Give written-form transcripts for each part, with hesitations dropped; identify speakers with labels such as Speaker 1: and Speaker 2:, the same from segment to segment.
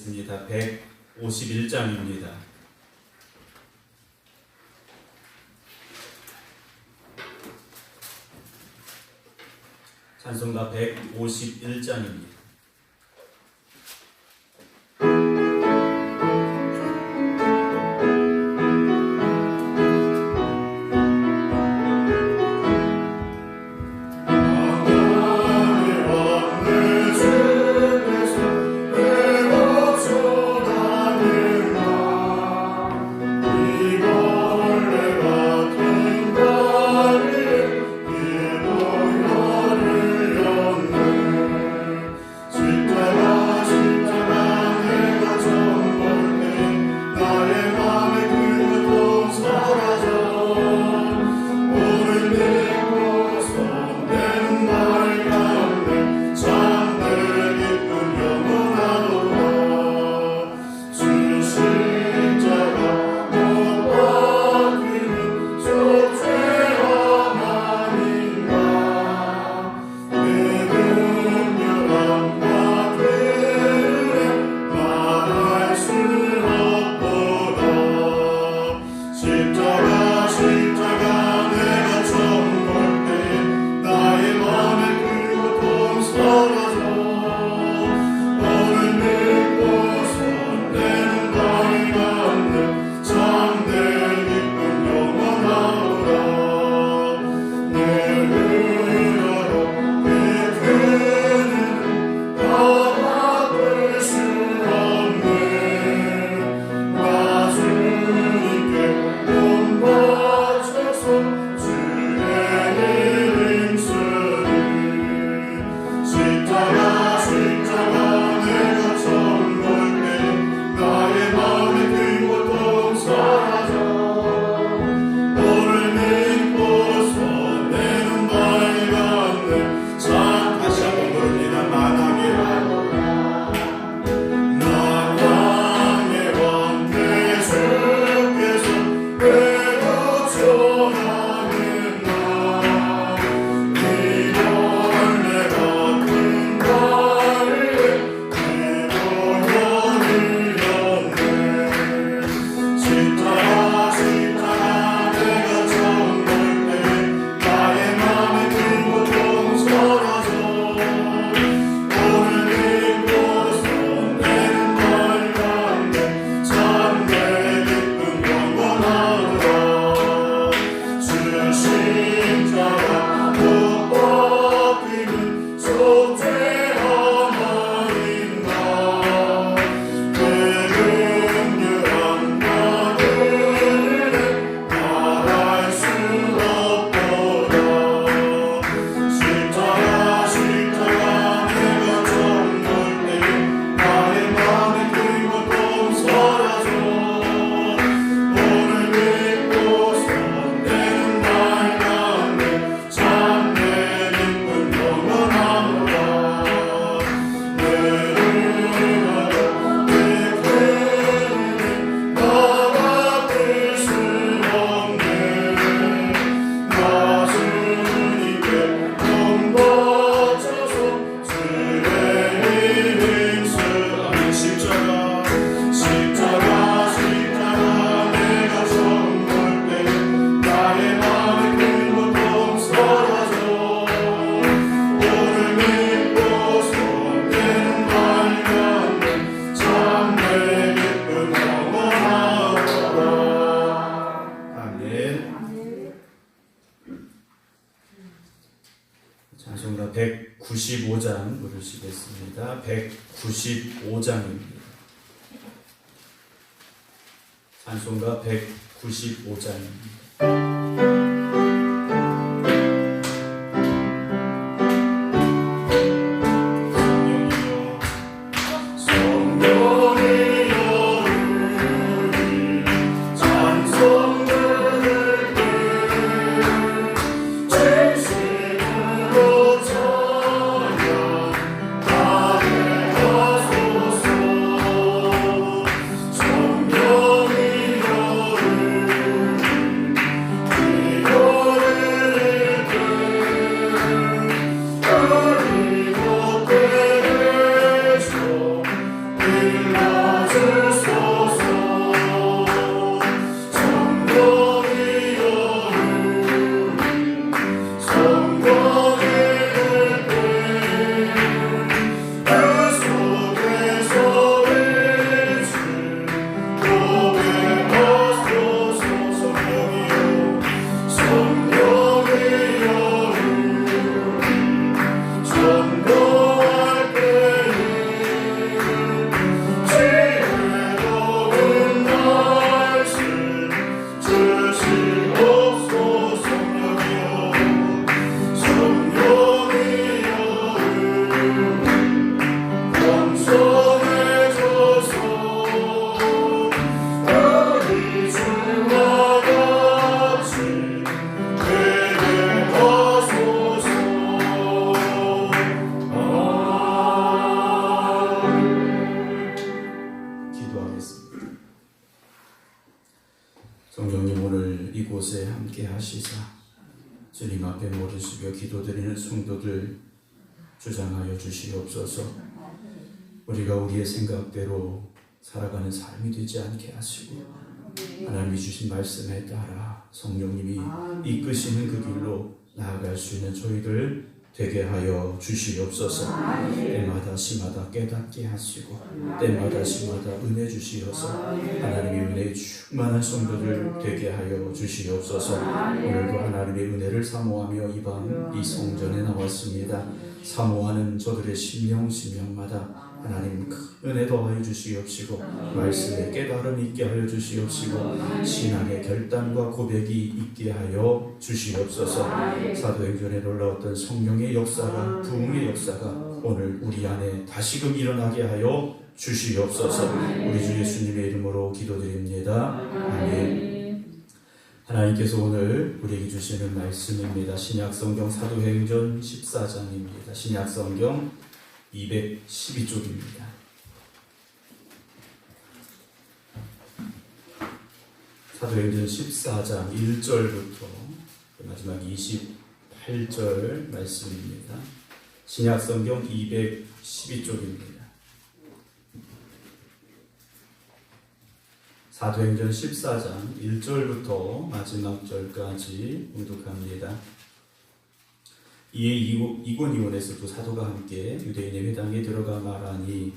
Speaker 1: 부르시겠습니다. 151장입니다. 찬송가 151장입니다. 찬송가 195장 부르시겠습니다. 195장입니다. 찬송가 195장입니다. 성령님, 오늘 이곳에 함께 하시사 주님 앞에 머리 숙여 기도드리는 성도들 주장하여 주시옵소서. 우리가 우리의 생각대로 살아가는 삶이 되지 않게 하시고 하나님이 주신 말씀에 따라 성령님이 이끄시는 그 길로 나아갈 수 있는 저희들 되게 하여 주시옵소서. 때마다 시마다 깨닫게 하시고 때마다 시마다 은혜 주시어서 하나님의 은혜에 충만한 성도들 되게 하여 주시옵소서. 오늘도 하나님의 은혜를 사모하며 이 성전에 나왔습니다. 사모하는 저들의 심령마다 하나님 큰 은혜 더하여 주시옵시고 말씀의 깨달음 있게 하여 주시옵시고 신앙의 결단과 고백이 있게 하여 주시옵소서. 사도행전에 놀라웠던 성령의 역사가, 부흥의 역사가 오늘 우리 안에 다시금 일어나게 하여 주시옵소서. 우리 주 예수님의 이름으로 기도드립니다. 아멘. 하나님께서 오늘 우리에게 주시는 말씀입니다. 신약성경 사도행전 14장입니다. 신약성경 212쪽입니다. 사도행전 14장 1절부터 마지막 28절 말씀입니다. 신약성경 212쪽입니다. 사도행전 14장 1절부터 마지막 절까지 봉독합니다. 이에 이고니온에서도 사도가 함께 유대인의 회당에 들어가 말하니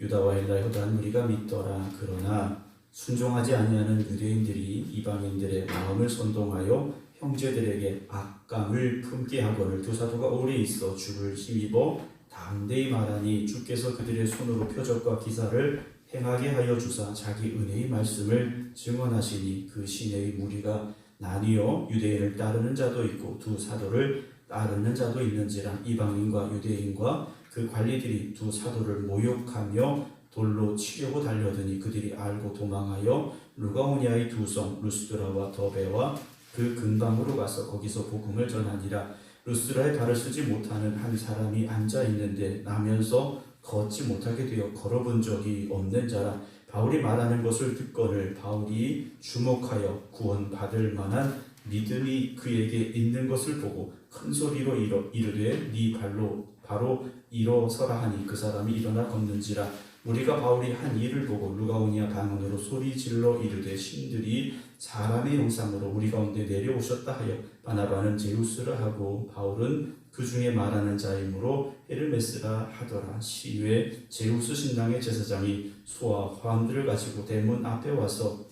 Speaker 1: 유다와 헬라의 허다한 무리가 믿더라. 그러나 순종하지 아니하는 유대인들이 이방인들의 마음을 선동하여 형제들에게 악감을 품게 하거늘 두 사도가 오래 있어 주를 힘입어 담대히 말하니 주께서 그들의 손으로 표적과 기사를 행하게 하여 주사 자기 은혜의 말씀을 증언하시니 그 시내의 무리가 나뉘어 유대인을 따르는 자도 있고 두 사도를 따르는 자도 있는지라. 이방인과 유대인과 그 관리들이 두 사도를 모욕하며 돌로 치려고 달려드니 그들이 알고 도망하여 루가오니아의 두 성 루스드라와 더베와 그 근방으로 가서 거기서 복음을 전하니라. 루스드라에 발을 쓰지 못하는 한 사람이 앉아 있는데 나면서 걷지 못하게 되어 걸어본 적이 없는 자라. 바울이 말하는 것을 듣거늘 바울이 주목하여 구원받을 만한 믿음이 그에게 있는 것을 보고 큰 소리로 이르되 네 발로 바로 일어서라 하니 그 사람이 일어나 걷는지라. 우리가 바울이 한 일을 보고 루가오니아 방언으로 소리 질러 이르되 신들이 사람의 형상으로 우리 가운데 내려오셨다 하여 바나바는 제우스라 하고 바울은 그 중에 말하는 자이므로 헤르메스라 하더라. 시외 제우스 신당의 제사장이 소와 화환들을 가지고 대문 앞에 와서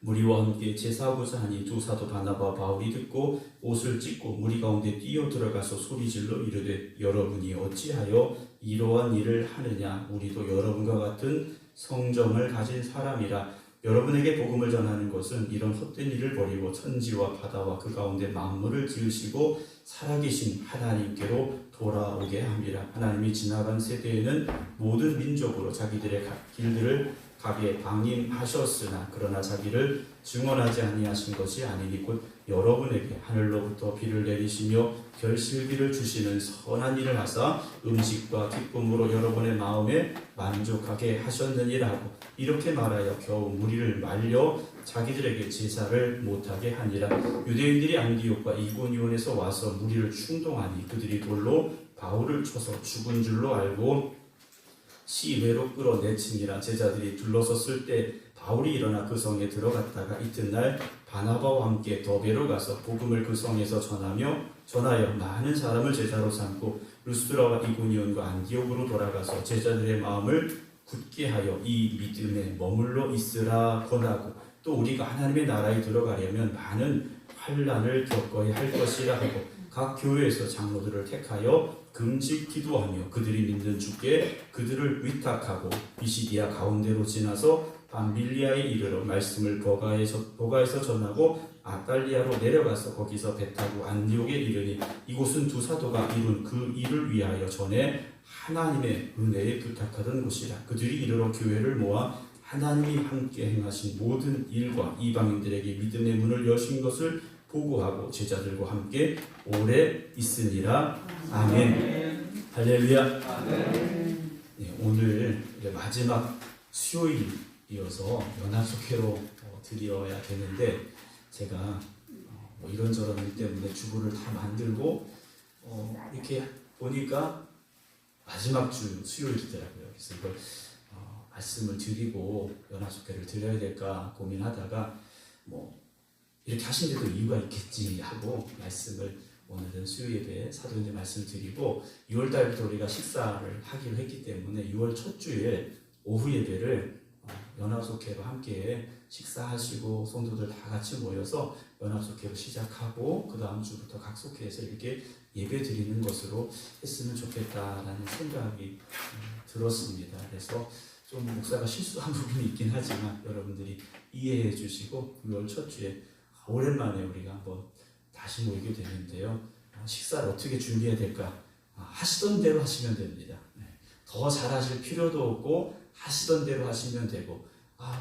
Speaker 1: 무리와 함께 제사하고자 하니 두 사도 바나바 바울이 듣고 옷을 찢고 무리 가운데 뛰어 들어가서 소리질러 이르되 여러분이 어찌하여 이러한 일을 하느냐. 우리도 여러분과 같은 성정을 가진 사람이라. 여러분에게 복음을 전하는 것은 이런 헛된 일을 버리고 천지와 바다와 그 가운데 만물을 지으시고 살아계신 하나님께로 돌아오게 함이라. 하나님이 지나간 세대에는 모든 민족으로 자기들의 길들을 가게 방임하셨으나 그러나 자기를 증언하지 아니하신 것이 아니니 곧 여러분에게 하늘로부터 비를 내리시며 결실비를 주시는 선한 일을 하사 음식과 기쁨으로 여러분의 마음에 만족하게 하셨느니라 하고 이렇게 말하여 겨우 무리를 말려 자기들에게 제사를 못하게 하니라. 유대인들이 안디옥과 이고니온에서 와서 무리를 충동하니 그들이 돌로 바울을 쳐서 죽은 줄로 알고 시외로 끌어내치니라. 제자들이 둘러섰을 때 바울이 일어나 그 성에 들어갔다가 이튿날 바나바와 함께 더베로 가서 복음을 그 성에서 전하여 많은 사람을 제자로 삼고 루스드라와 이고니온과 안디옥으로 돌아가서 제자들의 마음을 굳게 하여 이 믿음에 머물러 있으라 권하고, 또 우리가 하나님의 나라에 들어가려면 많은 환난을 겪어야 할 것이라 하고 각 교회에서 장로들을 택하여 금식 기도하며 그들이 믿는 주께 그들을 위탁하고 비시디아 가운데로 지나서 밤빌리아에 이르러 말씀을 버가에서 전하고 아탈리아로 내려가서 거기서 배 타고 안디옥에 이르니 이곳은 두 사도가 이룬 그 일을 위하여 전에 하나님의 은혜에 부탁하던 곳이라. 그들이 이르러 교회를 모아 하나님이 함께 행하신 모든 일과 이방인들에게 믿음의 문을 여신 것을 보고하고 제자들과 함께 오래 있으니라. 아멘. 할렐루야. 네, 오늘 마지막 수요일이어서 연합속회로 드려야 되는데 제가 이런저런 일 때문에 주보를 다 만들고 이렇게 보니까 마지막 주 수요일이더라고요. 그래서 이걸 말씀을 드리고 연합속회를 드려야 될까 고민하다가 이렇게 하신 데도 이유가 있겠지 하고 말씀을 오늘은 수요예배 사도행전 말씀을 드리고 6월달부터 우리가 식사를 하기로 했기 때문에 6월 첫 주에 오후 예배를 연합속회로 함께 식사하시고 성도들 다 같이 모여서 연합속회로 시작하고 그 다음 주부터 각 속회에서 이렇게 예배 드리는 것으로 했으면 좋겠다라는 생각이 들었습니다. 그래서 좀 목사가 실수한 부분이 있긴 하지만 여러분들이 이해해 주시고 6월 첫 주에 오랜만에 우리가 한번 다시 모이게 되는데요. 식사를 어떻게 준비해야 될까? 하시던 대로 하시면 됩니다. 더 잘하실 필요도 없고 하시던 대로 하시면 되고,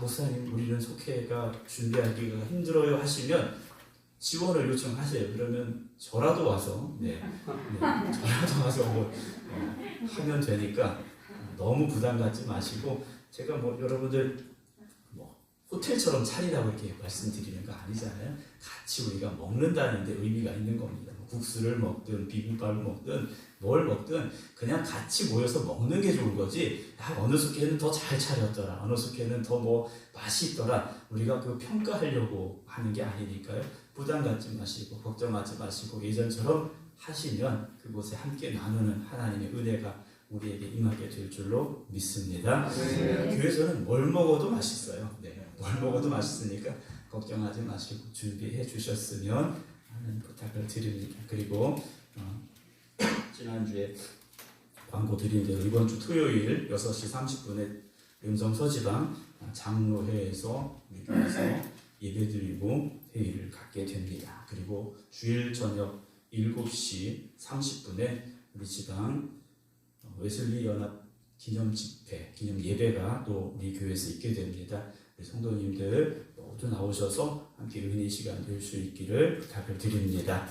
Speaker 1: 목사님 우리는 속회가 준비하기가 힘들어요 하시면 지원을 요청하세요. 그러면 저라도 와서 저라도 와서 하면 되니까 너무 부담 갖지 마시고, 제가 여러분들 호텔처럼 차리라고 이렇게 말씀드리는 거 아니잖아요. 같이 우리가 먹는다는 데 의미가 있는 겁니다. 국수를 먹든 비빔밥을 먹든 뭘 먹든 그냥 같이 모여서 먹는 게 좋은 거지, 어느 숙회는 더 잘 차렸더라, 어느 숙회는 더 맛이 있더라, 우리가 그 평가하려고 하는 게 아니니까요. 부담 갖지 마시고 걱정하지 마시고 예전처럼 하시면 그곳에 함께 나누는 하나님의 은혜가 우리에게 임하게 될 줄로 믿습니다. 교회에서는 뭘 먹어도 맛있어요. 뭘 먹어도 맛있으니까 걱정하지 마시고 준비해 주셨으면 하는 부탁을 드립니다. 그리고 지난주에 광고 드린 대로 이번 주 토요일 6시 30분에 음성서지방 장로회에서 우리 교회에서 예배드리고 회의를 갖게 됩니다. 그리고 주일 저녁 7시 30분에 우리 지방 웨슬리 연합 기념 집회, 기념 예배가 또 우리 교회에서 있게 됩니다. 우리 성도님들 모두 나오셔서 함께 은혜의 시간 될 수 있기를 부탁을 드립니다.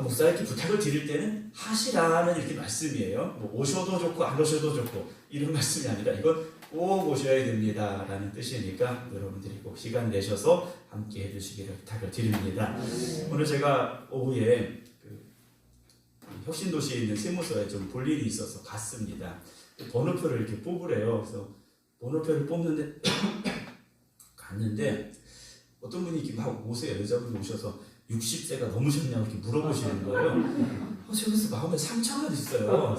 Speaker 1: 목사 이렇게 부탁을 드릴 때는 하시라는 이렇게 말씀이에요. 오셔도 좋고 안 오셔도 좋고 이런 말씀이 아니라 이건 꼭 오셔야 됩니다 라는 뜻이니까 여러분들이 꼭 시간 내셔서 함께 해주시기를 부탁을 드립니다. 오늘 제가 오후에 혁신도시에 있는 세무서에 좀 볼 일이 있어서 갔습니다. 번호표를 이렇게 뽑으래요. 그래서 번호표를 뽑는데 갔는데 어떤 분이 이렇게 막 오세요. 여자분이 오셔서 60세가 넘으셨냐고 이렇게 물어보시는 거예요. 저기서 마음에 상처가 있어요.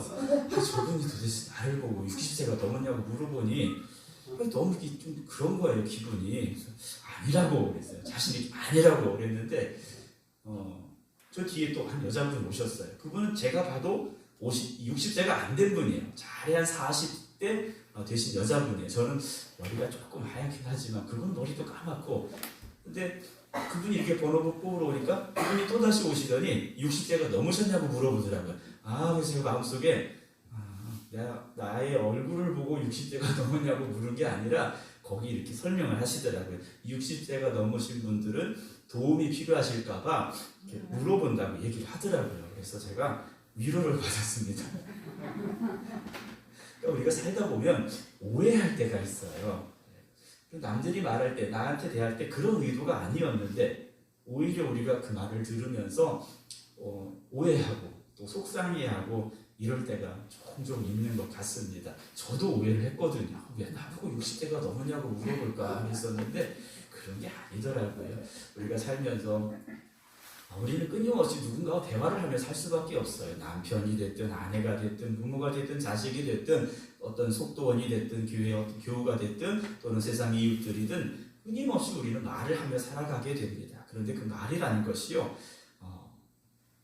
Speaker 1: 저분이 도대체 나를 보고 60세가 넘었냐고 물어보니 너무 이렇게 좀 그런 거예요, 기분이. 아니라고 그랬어요. 자신이 아니라고 그랬는데 저 뒤에 또 한 여자분 오셨어요. 그분은 제가 봐도 60세가 안 된 분이에요. 잘해 한 40대 되신 여자분이에요. 저는 머리가 조금 하얗긴 하지만 그분 머리도 까맣고, 근데 그분이 이렇게 번호를 뽑으러 오니까 그분이 또다시 오시더니 60세가 넘으셨냐고 물어보더라고요. 그래서 제 마음속에 나의 얼굴을 보고 60세가 넘었냐고 물은 게 아니라 거기 이렇게 설명을 하시더라고요. 60세가 넘으신 분들은 도움이 필요하실까봐 물어본다고 얘기를 하더라고요. 그래서 제가 위로를 받았습니다. 그러니까 우리가 살다 보면 오해할 때가 있어요. 남들이 말할 때, 나한테 대할 때 그런 의도가 아니었는데 오히려 우리가 그 말을 들으면서 오해하고 또 속상해하고 이럴 때가 종종 있는 것 같습니다. 저도 오해를 했거든요. 왜 나보고 60대가 넘었냐고 물어볼까 했었는데 그런 게 아니더라고요. 우리가 살면서 우리는 끊임없이 누군가와 대화를 하며 살 수밖에 없어요. 남편이 됐든 아내가 됐든 부모가 됐든 자식이 됐든 어떤 속도원이 됐든 교우가 됐든 또는 세상 이웃들이든 끊임없이 우리는 말을 하며 살아가게 됩니다. 그런데 그 말이라는 것이요,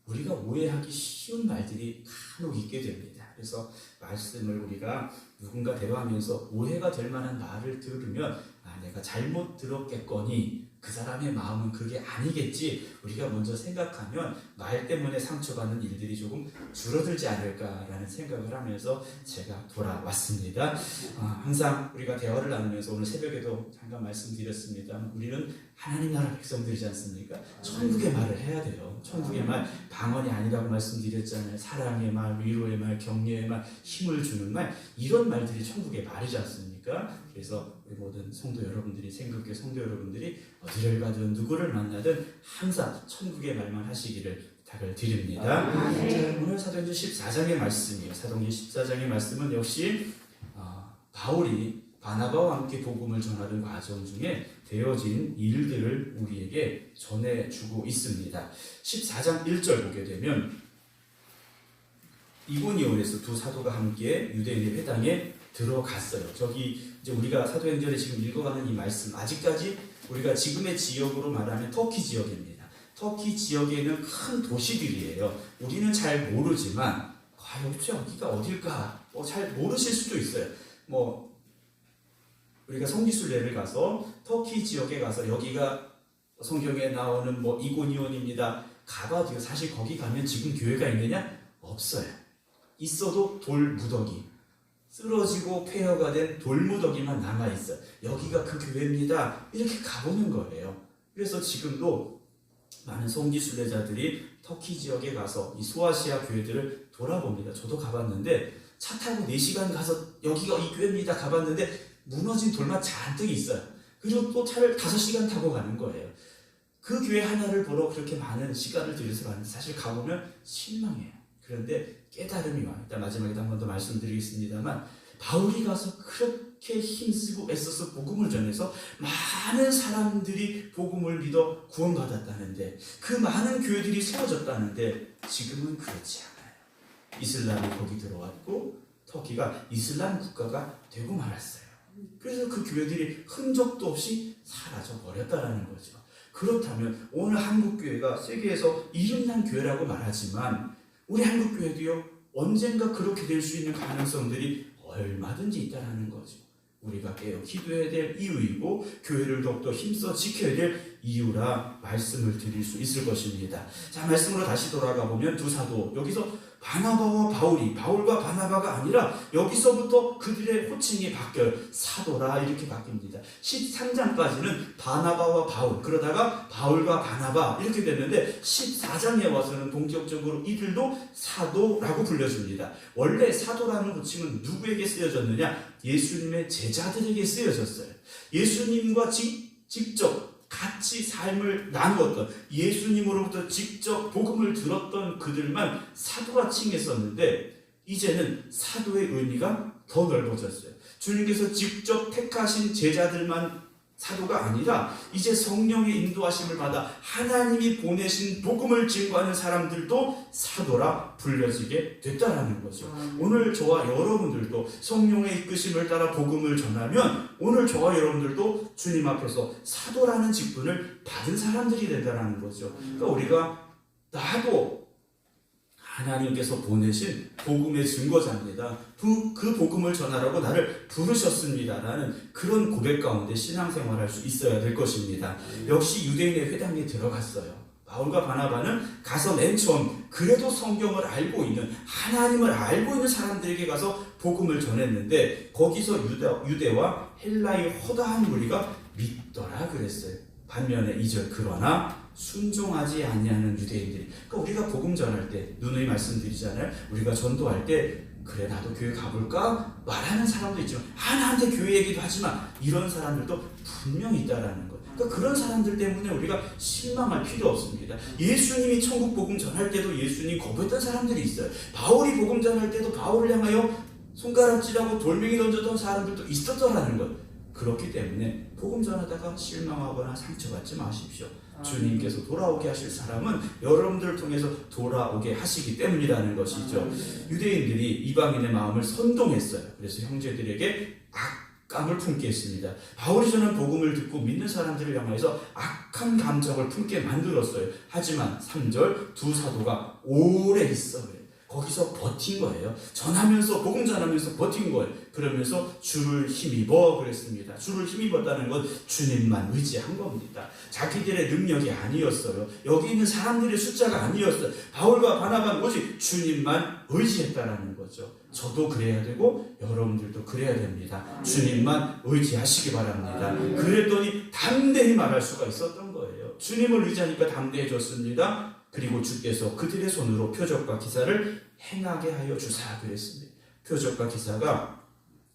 Speaker 1: 우리가 오해하기 쉬운 말들이 간혹 있게 됩니다. 그래서 말씀을 우리가 누군가 대화하면서 오해가 될 만한 말을 들으면 내가 잘못 들었겠거니 그 사람의 마음은 그게 아니겠지, 우리가 먼저 생각하면 말 때문에 상처받는 일들이 조금 줄어들지 않을까라는 생각을 하면서 제가 돌아왔습니다. 항상 우리가 대화를 나누면서 오늘 새벽에도 잠깐 말씀드렸습니다. 우리는 하나님 나라 백성들이지 않습니까? 천국의 말을 해야 돼요. 천국의 말, 방언이 아니라고 말씀드렸잖아요. 사랑의 말, 위로의 말, 격려의 말, 힘을 주는 말, 이런 말들이 천국의 말이지 않습니까? 그래서 우리 모든 성도 여러분들이, 생각의 성도 여러분들이 어디를 가든 누구를 만나든 항상 천국의 말만 하시기를 부탁을 드립니다. 자, 오늘 사도행전 14장의 말씀이에요. 사도행전 14장의 말씀은 역시 바울이 바나바와 함께 복음을 전하는 과정 중에 되어진 일들을 우리에게 전해주고 있습니다. 14장 1절 보게 되면 이고니온에서 두 사도가 함께 유대인의 회당에 들어갔어요. 저기 이제 우리가 사도행전에 지금 읽어가는 이 말씀, 아직까지 우리가 지금의 지역으로 말하면 터키 지역입니다. 터키 지역에는 큰 도시들이에요. 우리는 잘 모르지만 과연 여기가 어딜까? 잘 모르실 수도 있어요. 우리가 성지순례를 가서 터키 지역에 가서 여기가 성경에 나오는 이고니온입니다. 가봐도요, 사실 거기 가면 지금 교회가 있느냐? 없어요. 있어도 돌 무더기, 쓰러지고 폐허가 된 돌무더기만 남아있어요. 여기가 그 교회입니다. 이렇게 가보는 거예요. 그래서 지금도 많은 성지순례자들이 터키 지역에 가서 이 소아시아 교회들을 돌아봅니다. 저도 가봤는데 차 타고 4시간 가서 여기가 이 교회입니다 가봤는데 무너진 돌만 잔뜩 있어요. 그리고 또 차를 5시간 타고 가는 거예요. 그 교회 하나를 보러 그렇게 많은 시간을 들여서 가는데 사실 가보면 실망해요. 그런데 깨달음이 와요. 일단 마지막에 한 번 더 말씀드리겠습니다만, 바울이 가서 그렇게 힘쓰고 애써서 복음을 전해서 많은 사람들이 복음을 믿어 구원받았다는데, 그 많은 교회들이 세워졌다는데 지금은 그렇지 않아요. 이슬람이 거기 들어왔고 터키가 이슬람 국가가 되고 말았어요. 그래서 그 교회들이 흔적도 없이 사라져 버렸다라는 거죠. 그렇다면 오늘 한국교회가 세계에서 이름난 교회라고 말하지만 우리 한국교회도요, 언젠가 그렇게 될 수 있는 가능성들이 얼마든지 있다는 거죠. 우리가 깨어 기도해야 될 이유이고 교회를 더욱더 힘써 지켜야 될 이유라 말씀을 드릴 수 있을 것입니다. 자, 말씀으로 다시 돌아가 보면 두 사도, 여기서 바나바와 바울이, 바울과 바나바가 아니라 여기서부터 그들의 호칭이 바뀌어요. 사도라 이렇게 바뀝니다. 13장까지는 바나바와 바울, 그러다가 바울과 바나바 이렇게 됐는데 14장에 와서는 본격적으로 이들도 사도라고 불려줍니다. 원래 사도라는 호칭은 누구에게 쓰여졌느냐? 예수님의 제자들에게 쓰여졌어요. 예수님과 직접 같이 삶을 나누었던, 예수님으로부터 직접 복음을 들었던 그들만 사도라 칭했었는데 이제는 사도의 의미가 더 넓어졌어요. 주님께서 직접 택하신 제자들만 사도가 아니라 이제 성령의 인도하심을 받아 하나님이 보내신 복음을 증거하는 사람들도 사도라 불려지게 됐다라는 거죠. 오늘 저와 여러분들도 성령의 이끄심을 따라 복음을 전하면 오늘 저와 여러분들도 주님 앞에서 사도라는 직분을 받은 사람들이 된다라는 거죠. 그러니까 우리가 나도 하나님께서 보내신 복음의 증거자입니다. 그 복음을 전하라고 나를 부르셨습니다라는 그런 고백 가운데 신앙생활할 수 있어야 될 것입니다. 역시 유대인의 회당에 들어갔어요. 바울과 바나바는 가서 맨 처음 그래도 성경을 알고 있는, 하나님을 알고 있는 사람들에게 가서 복음을 전했는데 거기서 유대와 헬라의 허다한 무리가 믿더라 그랬어요. 반면에 2절, 그러나 순종하지 아니하는 유대인들이, 그러니까 우리가 복음 전할 때 누누이 말씀드리잖아요. 우리가 전도할 때 그래 나도 교회 가볼까? 말하는 사람도 있지만 나한테 교회 얘기도 하지만 이런 사람들도 분명히 있다라는 것. 그러니까 그런 사람들 때문에 우리가 실망할 필요 없습니다. 예수님이 천국 복음 전할 때도 예수님 거부했던 사람들이 있어요. 바울이 복음 전할 때도 바울을 향하여 손가락질하고 돌멩이 던졌던 사람들도 있었더라는 것. 그렇기 때문에 복음 전하다가 실망하거나 상처받지 마십시오. 주님께서 돌아오게 하실 사람은 여러분들을 통해서 돌아오게 하시기 때문이라는 것이죠. 유대인들이 이방인의 마음을 선동했어요. 그래서 형제들에게 악감을 품게 했습니다. 바울이 전한 복음을 듣고 믿는 사람들을 향해서 악한 감정을 품게 만들었어요. 하지만 3절 두 사도가 오래 있어요. 거기서 버틴 거예요. 전하면서 복음 전하면서 버틴 거예요. 그러면서 주를 힘입어 그랬습니다. 주를 힘입었다는 건 주님만 의지한 겁니다. 자기들의 능력이 아니었어요. 여기 있는 사람들의 숫자가 아니었어요. 바울과 바나바는 오직 주님만 의지했다라는 거죠. 저도 그래야 되고 여러분들도 그래야 됩니다. 주님만 의지하시기 바랍니다. 그랬더니 담대히 말할 수가 있었던 거예요. 주님을 의지하니까 담대해졌습니다. 그리고 주께서 그들의 손으로 표적과 기사를 행하게 하여 주사 그랬습니다. 표적과 기사가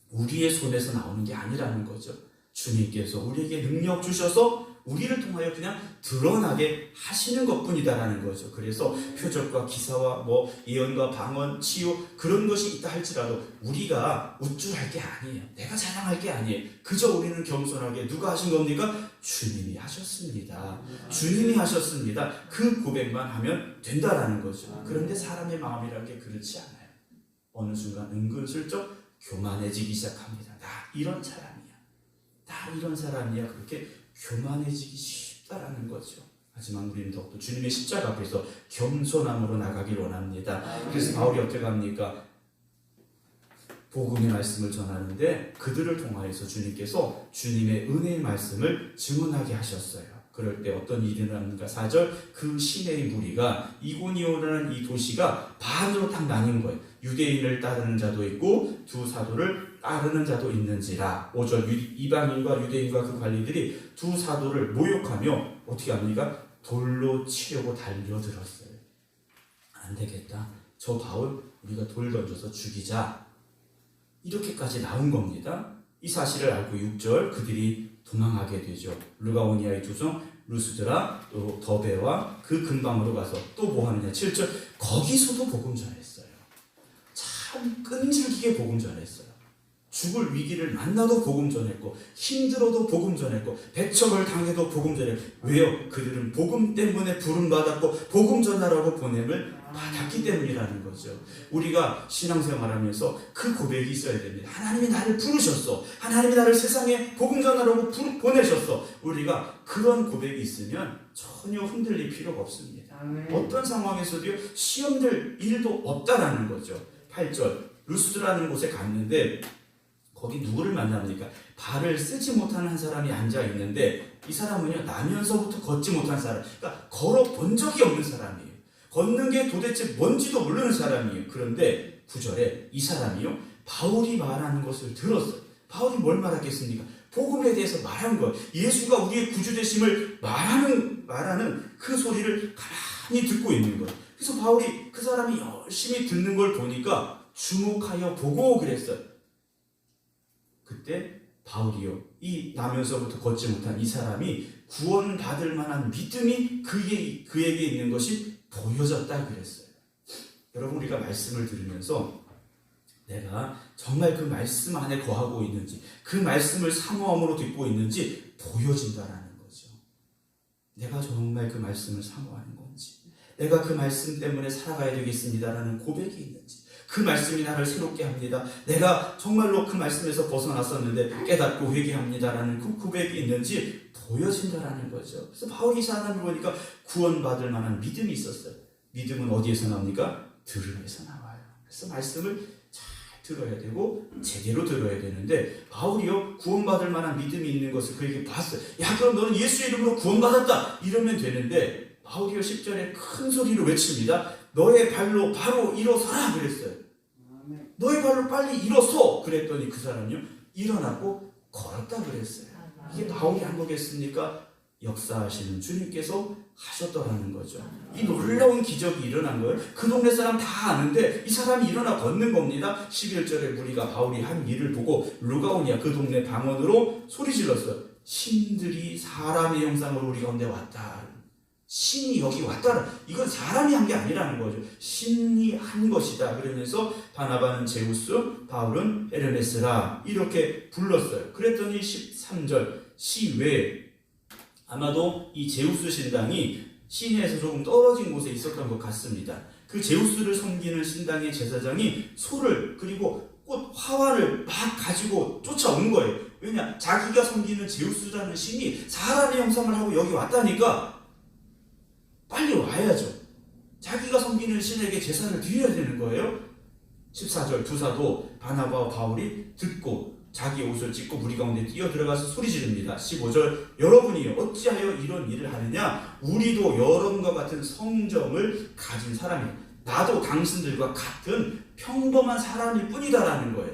Speaker 1: 우리의 손에서 나오는 게 아니라는 거죠. 주님께서 우리에게 능력 주셔서 우리를 통하여 그냥 드러나게 하시는 것뿐이다라는 거죠. 그래서 표적과 기사와 예언과 방언, 치유 그런 것이 있다 할지라도 우리가 우쭐할 게 아니에요. 내가 자랑할 게 아니에요. 그저 우리는 겸손하게 누가 하신 겁니까? 주님이 하셨습니다. 주님이 하셨습니다. 그 고백만 하면 된다라는 거죠. 그런데 사람의 마음이라는 게 그렇지 않아요. 어느 순간 은근슬쩍 교만해지기 시작합니다. 나 이런 사람이야. 그렇게 교만해지기 쉽다라는 거죠. 하지만 우리는 더욱더 주님의 십자가 앞에서 겸손함으로 나가길 원합니다. 그래서 바울이 어떻게 합니까? 복음의 말씀을 전하는데 그들을 통하여서 주님께서 주님의 은혜의 말씀을 증언하게 하셨어요. 그럴 때 어떤 일이 일어납니까? 4절 그 시내의 무리가 이고니오라는 이 도시가 반으로 딱 나뉜 거예요. 유대인을 따르는 자도 있고 두 사도를 따르는 자도 있는지라. 5절 이방인과 유대인과 그 관리들이 두 사도를 모욕하며 어떻게 합니까? 돌로 치려고 달려들었어요. 안 되겠다. 저 바울 우리가 돌 던져서 죽이자. 이렇게까지 나온 겁니다. 이 사실을 알고 6절 그들이 도망하게 되죠. 루가오니아의 두 성 루스드라 또 더베와 그 근방으로 가서 또 뭐 하느냐. 7절 거기서도 복음 전했어요. 참 끈질기게 복음 전했어요. 죽을 위기를 만나도 복음 전했고 힘들어도 복음 전했고 배척을 당해도 복음 전했고 왜요? 그들은 복음 때문에 부름받았고 복음 전하라고 보냄을 받았기 때문이라는 거죠. 우리가 신앙생활하면서 그 고백이 있어야 됩니다. 하나님이 나를 부르셨어. 하나님이 나를 세상에 복음 전하라고 보내셨어. 우리가 그런 고백이 있으면 전혀 흔들릴 필요가 없습니다. 어떤 상황에서도요 시험될 일도 없다라는 거죠. 8절 루스드라는 곳에 갔는데 거기 누구를 만납니까? 발을 쓰지 못하는 한 사람이 앉아 있는데 이 사람은요 나면서부터 걷지 못한 사람, 그러니까 걸어 본 적이 없는 사람이에요. 걷는 게 도대체 뭔지도 모르는 사람이에요. 그런데 9절에 이 사람이요 바울이 말하는 것을 들었어요. 바울이 뭘 말하겠습니까? 복음에 대해서 말한 것, 예수가 우리의 구주되심을 말하는 그 소리를 가만히 듣고 있는 거예요. 그래서 바울이 그 사람이 열심히 듣는 걸 보니까 주목하여 보고 그랬어요. 그때 바울이요 이 나면서부터 걷지 못한 이 사람이 구원받을 만한 믿음이 그에게 있는 것이 보여졌다 그랬어요. 여러분 우리가 말씀을 들으면서 내가 정말 그 말씀 안에 거하고 있는지 그 말씀을 사모함으로 듣고 있는지 보여진다라는 거죠. 내가 정말 그 말씀을 사모하는 건지 내가 그 말씀 때문에 살아가야 되겠습니다라는 고백이 있는지 그 말씀이 나를 새롭게 합니다. 내가 정말로 그 말씀에서 벗어났었는데 깨닫고 회개합니다라는 그 고백이 있는지 보여진다라는 거죠. 그래서 바울이 이 사람을 보니까 구원받을 만한 믿음이 있었어요. 믿음은 어디에서 나옵니까? 들음에서 나와요. 그래서 말씀을 잘 들어야 되고 제대로 들어야 되는데 바울이요 구원받을 만한 믿음이 있는 것을 그에게 봤어요. 야 그럼 너는 예수의 이름으로 구원받았다 이러면 되는데 바울이요 10절에 큰 소리로 외칩니다. 너의 발로 바로 일어서라 그랬어요. 너의 발로 빨리 일어서 그랬더니 그 사람이요 일어나고 걸었다 그랬어요. 이게 바울이 한 거겠습니까? 역사하시는 주님께서 하셨더라는 거죠. 이 놀라운 기적이 일어난 거예요. 그 동네 사람 다 아는데 이 사람이 일어나 걷는 겁니다. 11절에 무리가 바울이 한 일을 보고 루가오니아 그 동네 방언으로 소리 질렀어요. 신들이 사람의 형상으로 우리 가운데 왔다. 신이 여기 왔다. 이건 사람이 한 게 아니라는 거죠. 신이 한 것이다. 그러면서 바나바는 제우스, 바울은 헤르메스라 이렇게 불렀어요. 그랬더니 13절 시 외에 아마도 이 제우스 신당이 시내에서 조금 떨어진 곳에 있었던 것 같습니다. 그 제우스를 섬기는 신당의 제사장이 소를 그리고 꽃 화환을 막 가지고 쫓아온 거예요. 왜냐? 자기가 섬기는 제우스라는 신이 사람의 형상을 하고 여기 왔다니까 빨리 와야죠. 자기가 섬기는 신에게 제사를 드려야 되는 거예요. 14절 두 사도 바나바와 바울이 듣고 자기 옷을 찢고 무리 가운데 뛰어들어가서 소리 지릅니다. 15절 여러분이 어찌하여 이런 일을 하느냐? 우리도 여러분과 같은 성정을 가진 사람이에요. 나도 당신들과 같은 평범한 사람일 뿐이다라는 거예요.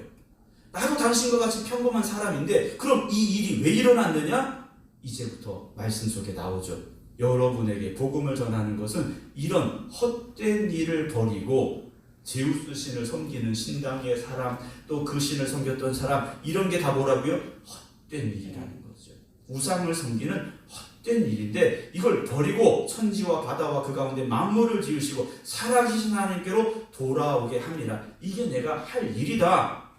Speaker 1: 나도 당신과 같이 평범한 사람인데 그럼 이 일이 왜 일어났느냐? 이제부터 말씀 속에 나오죠. 여러분에게 복음을 전하는 것은 이런 헛된 일을 버리고 제우스 신을 섬기는 신당의 사람 또 그 신을 섬겼던 사람 이런 게 다 뭐라고요? 헛된 일이라는 거죠. 우상을 섬기는 헛된 일인데 이걸 버리고 천지와 바다와 그 가운데 만물을 지으시고 살아계신 하나님께로 돌아오게 합니다. 이게 내가 할 일이다.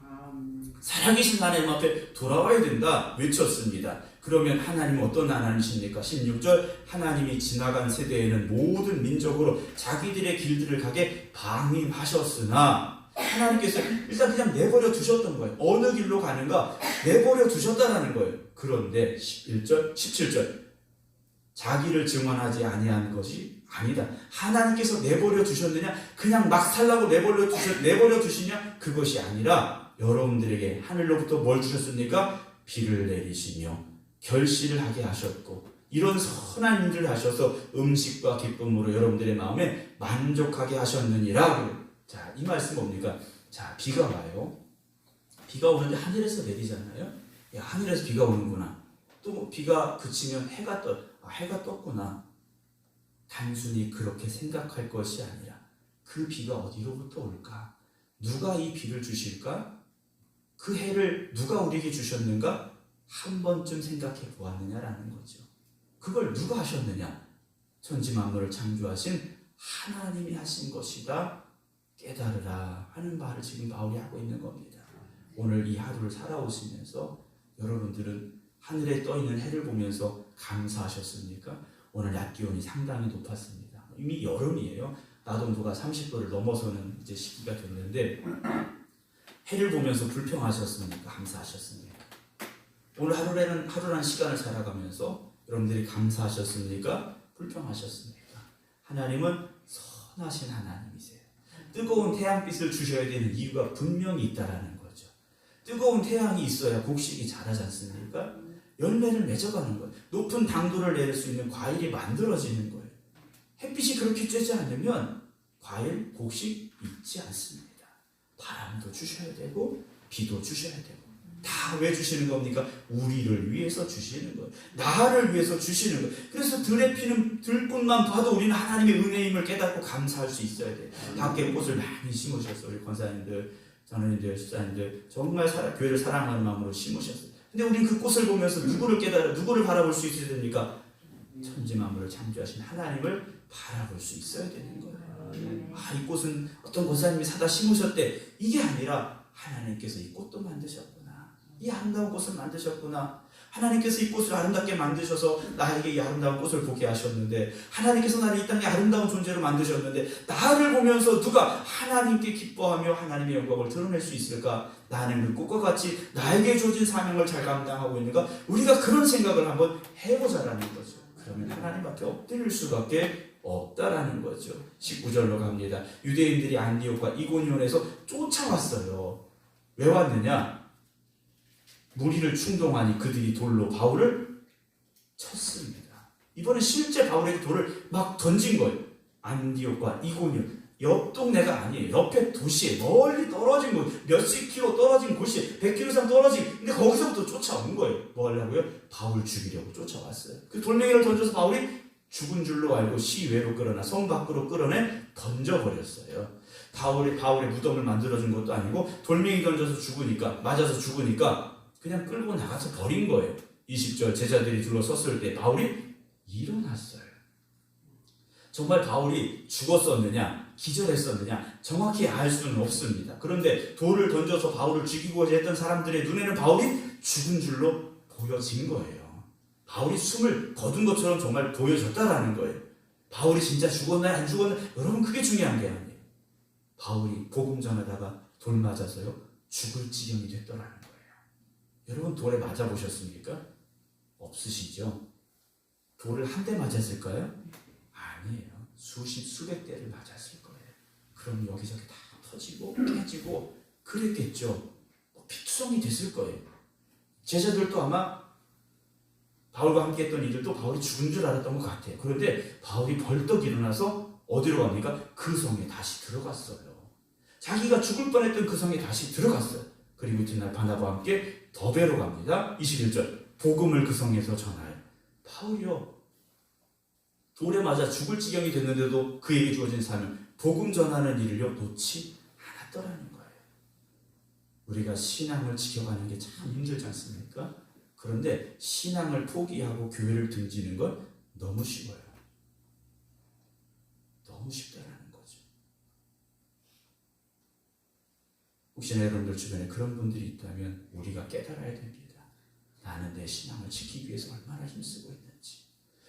Speaker 1: 살아계신 하나님 앞에 돌아와야 된다 외쳤습니다. 그러면 하나님은 어떤 하나님이십니까? 16절 하나님이 지나간 세대에는 모든 민족으로 자기들의 길들을 가게 방임하셨으나 하나님께서 일단 그냥 내버려 두셨던 거예요. 어느 길로 가는가 내버려 두셨다라는 거예요. 그런데 11절, 17절 자기를 증언하지 아니한 것이 아니다. 하나님께서 내버려 두셨느냐? 그냥 막 살라고 내버려 두시냐? 그것이 아니라 여러분들에게 하늘로부터 뭘 주셨습니까? 비를 내리시며 결실을 하게 하셨고 이런 선한 일을 하셔서 음식과 기쁨으로 여러분들의 마음에 만족하게 하셨느니라. 자, 이 말씀 뭡니까? 자, 비가 와요. 비가 오는데 하늘에서 내리잖아요. 야, 하늘에서 비가 오는구나. 또 비가 그치면 해가 떴구나. 단순히 그렇게 생각할 것이 아니라 그 비가 어디로부터 올까? 누가 이 비를 주실까? 그 해를 누가 우리에게 주셨는가? 한 번쯤 생각해 보았느냐라는 거죠. 그걸 누가 하셨느냐? 천지 만물을 창조하신 하나님이 하신 것이다. 깨달으라 하는 말을 지금 바울이 하고 있는 겁니다. 오늘 이 하루를 살아오시면서 여러분들은 하늘에 떠있는 해를 보면서 감사하셨습니까? 오늘 낮 기온이 상당히 높았습니다. 이미 여름이에요. 낮온도가 30도를 넘어서는 이제 시기가 됐는데 해를 보면서 불평하셨습니까? 감사하셨습니까? 오늘 하루라는 시간을 살아가면서 여러분들이 감사하셨습니까? 불평하셨습니까? 하나님은 선하신 하나님이세요. 뜨거운 태양빛을 주셔야 되는 이유가 분명히 있다라는 거죠. 뜨거운 태양이 있어야 곡식이 자라지 않습니까? 열매를 맺어가는 거예요. 높은 당도를 내릴 수 있는 과일이 만들어지는 거예요. 햇빛이 그렇게 쬐지 않으면 과일, 곡식 있지 않습니다. 바람도 주셔야 되고 비도 주셔야 되고 다 왜 주시는 겁니까? 우리를 위해서 주시는 거예요. 나를 위해서 주시는 거예요. 그래서 들에 피는 들꽃만 봐도 우리는 하나님의 은혜임을 깨닫고 감사할 수 있어야 돼요. 밖에 꽃을 많이 심으셨어요. 우리 권사님들, 장로님들, 집사님들 정말 교회를 사랑하는 마음으로 심으셨어요. 근데 우리는 그 꽃을 보면서 누구를 깨달아, 누구를 바라볼 수 있어야 됩니까? 천지 만물을 창조하신 하나님을 바라볼 수 있어야 되는 거예요. 이 꽃은 어떤 권사님이 사다 심으셨대. 이게 아니라 하나님께서 이 꽃도 만드셨구나. 이 아름다운 꽃을 만드셨구나. 하나님께서 이 꽃을 아름답게 만드셔서 나에게 이 아름다운 꽃을 보게 하셨는데 하나님께서 나를 이 땅에 아름다운 존재로 만드셨는데 나를 보면서 누가 하나님께 기뻐하며 하나님의 영광을 드러낼 수 있을까? 나는 그 꽃과 같이 나에게 주어진 사명을 잘 감당하고 있는가? 우리가 그런 생각을 한번 해보자라는 거죠. 그러면 하나님 앞에 엎드릴 수밖에 없다라는 거죠. 19절로 갑니다. 유대인들이 안디옥과 이고니온에서 쫓아왔어요. 왜 왔느냐? 무리를 충동하니 그들이 돌로 바울을 쳤습니다. 이번엔 실제 바울에게 돌을 막 던진 거예요. 안디옥과 이고니온 옆 동네가 아니에요. 옆에 도시에 멀리 떨어진 곳, 몇십 킬로 떨어진 곳이 100킬로 이상 떨어진, 근데 거기서부터 쫓아온 거예요. 뭐 하려고요? 바울 죽이려고 쫓아왔어요. 그 돌멩이를 던져서 바울이 죽은 줄로 알고 시외로 끌어나 성 밖으로 끌어내 던져버렸어요. 바울의 무덤을 만들어준 것도 아니고 돌멩이 던져서 죽으니까, 맞아서 죽으니까 그냥 끌고 나가서 버린 거예요. 20절 제자들이 둘러섰을 때 바울이 일어났어요. 정말 바울이 죽었었느냐, 기절했었느냐 정확히 알 수는 없습니다. 그런데 돌을 던져서 바울을 죽이고자 했던 사람들의 눈에는 바울이 죽은 줄로 보여진 거예요. 바울이 숨을 거둔 것처럼 정말 보여졌다라는 거예요. 바울이 진짜 죽었나요, 안 죽었나요? 여러분, 그게 중요한 게 아니에요. 바울이 복음 전하다가 돌 맞아서요 죽을 지경이 됐더라는 거예요. 여러분, 돌에 맞아 보셨습니까? 없으시죠? 돌을 한 대 맞았을까요? 아니에요. 수백 대를 맞았을 거예요. 그럼 여기저기 다 터지고 깨지고 그랬겠죠. 피투성이 됐을 거예요. 제자들도 아마 바울과 함께 했던 이들도 바울이 죽은 줄 알았던 것 같아요. 그런데 바울이 벌떡 일어나서 어디로 갑니까? 그 성에 다시 들어갔어요. 자기가 죽을 뻔했던 그 성에 다시 들어갔어요. 그리고 이튿날 바나바와 함께 더베로 갑니다. 21절 복음을 그 성에서 전하여. 바울이요, 돌에 맞아 죽을 지경이 됐는데도 그에게 주어진 사명, 복음 전하는 일을요 놓지 않았더라는 거예요. 우리가 신앙을 지켜가는 게 참 힘들지 않습니까? 그런데 신앙을 포기하고 교회를 등지는 건 너무 쉬워요. 너무 쉽다라는 거죠. 혹시나 여러분들 주변에 그런 분들이 있다면 우리가 깨달아야 됩니다. 나는 내 신앙을 지키기 위해서 얼마나 힘쓰고 있는지,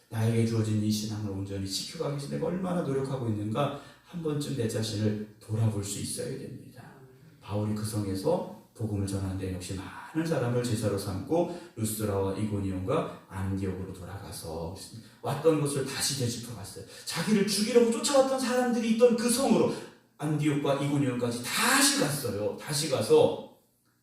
Speaker 1: 나에게 주어진 이 신앙을 온전히 지켜가기 위해서 내가 얼마나 노력하고 있는가, 한 번쯤 내 자신을 돌아볼 수 있어야 됩니다. 바울이 그 성에서 복음을 전하는데 역시 많은 사람을 제자로 삼고 루스드라와 이고니온과 안디옥으로 돌아가서 왔던 것을 다시 되짚어갔어요. 자기를 죽이려고 쫓아왔던 사람들이 있던 그 성으로 안디옥과 이고니온까지 다시 갔어요. 다시 가서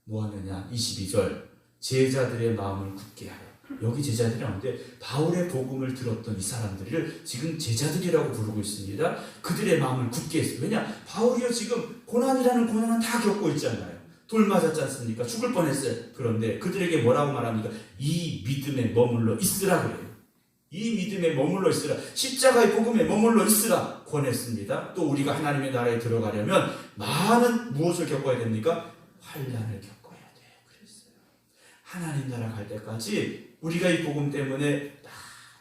Speaker 1: 뭐 하느냐, 22절 제자들의 마음을 굳게 하여. 여기 제자들이 나오는데 바울의 복음을 들었던 이 사람들을 지금 제자들이라고 부르고 있습니다. 그들의 마음을 굳게 했어요. 왜냐? 바울이요 지금 고난이라는 고난은 다 겪고 있잖아요. 돌 맞았지 않습니까? 죽을 뻔했어요. 그런데 그들에게 뭐라고 말합니까? 이 믿음에 머물러 있으라 그래요. 이 믿음에 머물러 있으라, 십자가의 복음에 머물러 있으라 권했습니다. 또 우리가 하나님의 나라에 들어가려면 많은 무엇을 겪어야 됩니까? 환난을 겪어야 돼. 그랬어요. 하나님 나라 갈 때까지 우리가 이 복음 때문에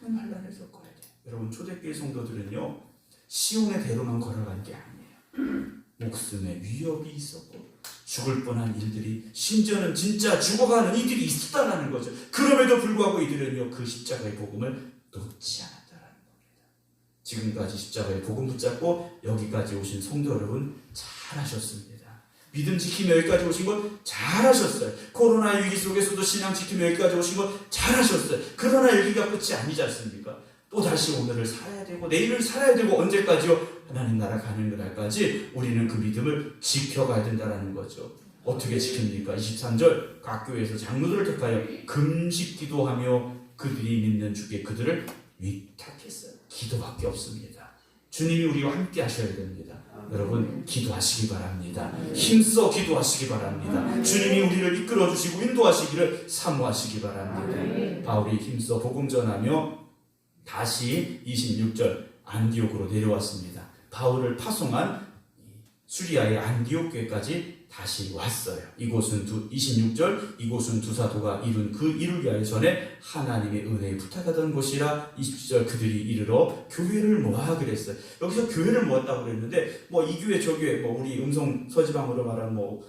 Speaker 1: 많은 환난을 겪어야 돼. 여러분, 초대교회 성도들은요 시온의 대로만 걸어간 게 아니에요. 목숨에 위협이 있었고 죽을 뻔한 일들이, 심지어는 진짜 죽어가는 이들이 있었다는 거죠. 그럼에도 불구하고 이들은요 그 십자가의 복음을 놓지 않았다는 겁니다. 지금까지 십자가의 복음 붙잡고 여기까지 오신 성도 여러분, 잘하셨습니다. 믿음 지키며 여기까지 오신 것 잘하셨어요. 코로나 위기 속에서도 신앙 지키며 여기까지 오신 것 잘하셨어요. 그러나 여기가 끝이 아니지 않습니까? 또 다시 오늘을 살아야 되고 내일을 살아야 되고, 언제까지요? 하나님 나라 가는 그날까지 우리는 그 믿음을 지켜가야 된다는 거죠. 어떻게 지킵니까? 23절 각 교회에서 장로들을 택하여 금식 기도하며 그들이 믿는 주께 그들을 위탁했어요. 기도밖에 없습니다. 주님이 우리와 함께 하셔야 됩니다. 여러분, 기도하시기 바랍니다. 힘써 기도하시기 바랍니다. 주님이 우리를 이끌어 주시고 인도하시기를 사모하시기 바랍니다. 바울이 힘써 복음 전하며 다시 26절 안디옥으로 내려왔습니다. 바울을 파송한 수리아의 안디옥 교회까지 다시 왔어요. 이곳은 26절 이곳은 두 사도가 이룬 그 일을 위하여 전에 하나님의 은혜에 부탁하던 곳이라. 27절 그들이 이르러 교회를 모아 그랬어요. 여기서 교회를 모았다고 그랬는데 뭐 이 교회 저 교회, 뭐 우리 음성 서지방으로 말하는 뭐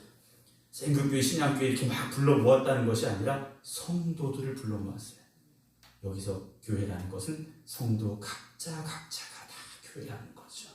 Speaker 1: 생극교회 신양교회 이렇게 막 불러 모았다는 것이 아니라 성도들을 불러 모았어요. 여기서 교회라는 것은 성도 각자가 다 교회라는 거죠.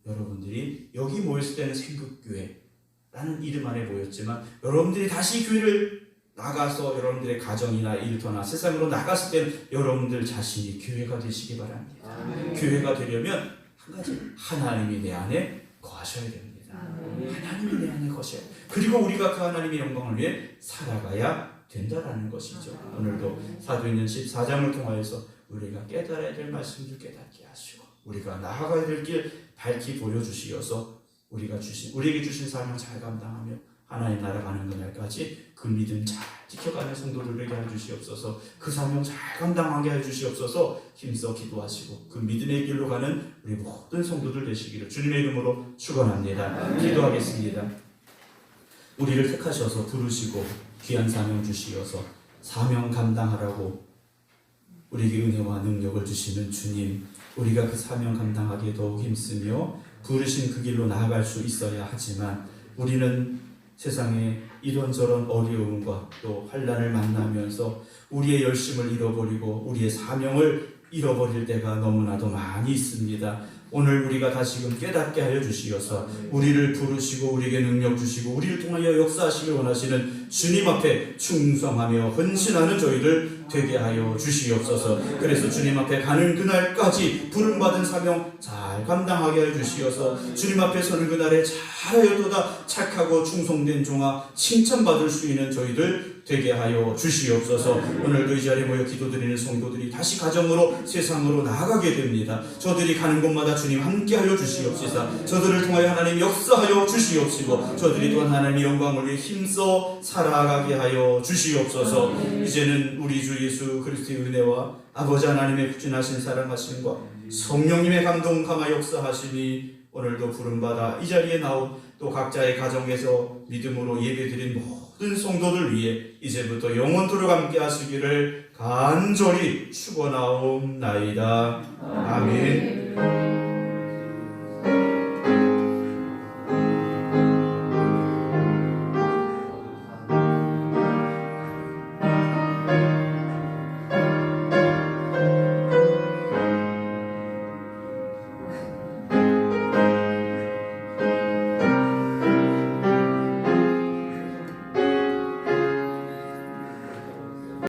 Speaker 1: 여러분들이 여기 모였을 때는 생극교회라는 이름 안에 모였지만, 여러분들이 다시 교회를 나가서 여러분들의 가정이나 일터나 세상으로 나갔을 때는 여러분들 자신이 교회가 되시기 바랍니다. 교회가 되려면 한 가지, 하나님이 내 안에 거하셔야 됩니다. 하나님이 내 안에 거하셔야 돼요. 그리고 우리가 그 하나님의 영광을 위해 살아가야 된다라는 것이죠. 오늘도 사도행전 14장을 통하여서 우리가 깨달아야 될 말씀들 깨닫게 하시고 우리가 나아가야 될 길 밝히 보여주시어서 우리에게 주신 사명 잘 감당하며 하나님 나라 가는 그날까지 그 믿음 잘 지켜가는 성도들 되게 해주시옵소서. 그 사명 잘 감당하게 해주시옵소서. 힘써 기도하시고 그 믿음의 길로 가는 우리 모든 성도들 되시기를 주님의 이름으로 축원합니다. 기도하겠습니다. 우리를 택하셔서 부르시고 귀한 사명 주시어서 사명 감당하라고 우리에게 은혜와 능력을 주시는 주님, 우리가 그 사명 감당하기에 더욱 힘쓰며 부르신 그 길로 나아갈 수 있어야 하지만 우리는 세상에 이런저런 어려움과 또 환난을 만나면서 우리의 열심을 잃어버리고 우리의 사명을 잃어버릴 때가 너무나도 많이 있습니다. 오늘 우리가 다시금 깨닫게 하여 주시어서 우리를 부르시고 우리에게 능력 주시고 우리를 통하여 역사하시길 원하시는 주님 앞에 충성하며 헌신하는 저희를 되게 하여 주시옵소서. 그래서 주님 앞에 가는 그날까지 부름받은 사명 잘 감당하게 하여 주시어서 주님 앞에 서는 그날에 잘하여도다 착하고 충성된 종아 칭찬받을 수 있는 저희들 되게 하여 주시옵소서. 오늘도 이 자리에 모여 기도드리는 성도들이 다시 가정으로 세상으로 나아가게 됩니다. 저들이 가는 곳마다 주님 함께하여 주시옵시사. 저들을 통하여 하나님 역사하여 주시옵시고 저들이 또한 하나님의 영광을 위해 힘써 살아가게 하여 주시옵소서. 이제는 우리 주 예수 그리스도의 은혜와 아버지 하나님의 푸진하신 사랑하심과 성령님의 감동 감화 역사하심이 오늘도 부름받아 이 자리에 나온 또 각자의 가정에서 믿음으로 예배드린 모든 성도들 위해 이제부터 영원토록 함께 하시기를 간절히 축원하옵나이다. 아멘.